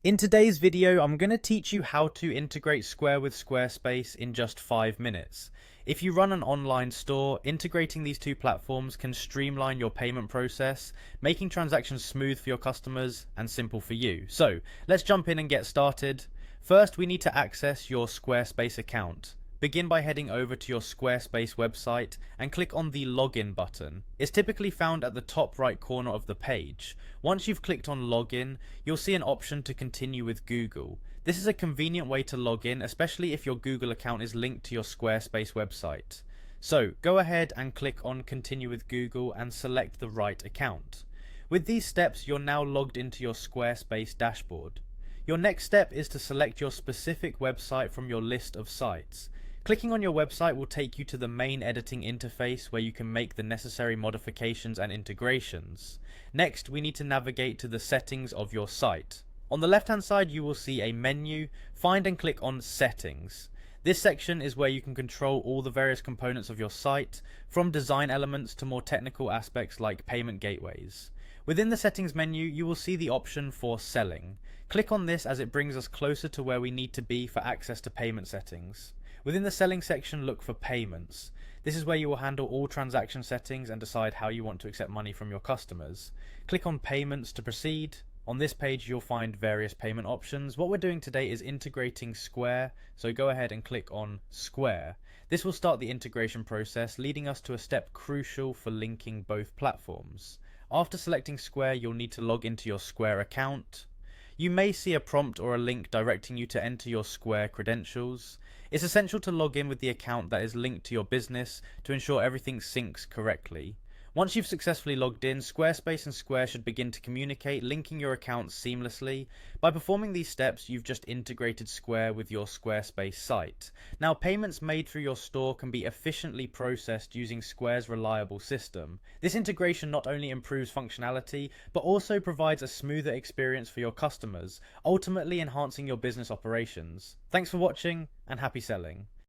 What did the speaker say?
In today's video, I'm going to teach you how to integrate Square with Squarespace in just 5 minutes. If you run an online store, integrating these two platforms can streamline your payment process, making transactions smooth for your customers and simple for you. So let's jump in and get started. First, we need to access your Squarespace account. Begin by heading over to your Squarespace website and click on the Login button. It's typically found at the top right corner of the page. Once you've clicked on Login, you'll see an option to continue with Google. This is a convenient way to log in, especially if your Google account is linked to your Squarespace website. So go ahead and click on Continue with Google and select the right account. With these steps, you're now logged into your Squarespace dashboard. Your next step is to select your specific website from your list of sites. Clicking on your website will take you to the main editing interface where you can make the necessary modifications and integrations. Next, we need to navigate to the settings of your site. On the left hand side, you will see a menu. Find and click on Settings. This section is where you can control all the various components of your site, from design elements to more technical aspects like payment gateways. Within the settings menu, you will see the option for selling. Click on this as it brings us closer to where we need to be for access to payment settings. Within the selling section, look for payments. This is where you will handle all transaction settings and decide how you want to accept money from your customers. Click on payments to proceed. On this page, you'll find various payment options. What we're doing today is integrating Square, so go ahead and click on Square. This will start the integration process, leading us to a step crucial for linking both platforms. After selecting Square, you'll need to log into your Square account. You may see a prompt or a link directing you to enter your Square credentials. It's essential to log in with the account that is linked to your business to ensure everything syncs correctly. Once you've successfully logged in, Squarespace and Square should begin to communicate, linking your accounts seamlessly. By performing these steps, you've just integrated Square with your Squarespace site. Now, payments made through your store can be efficiently processed using Square's reliable system. This integration not only improves functionality, but also provides a smoother experience for your customers, ultimately enhancing your business operations. Thanks for watching, and happy selling.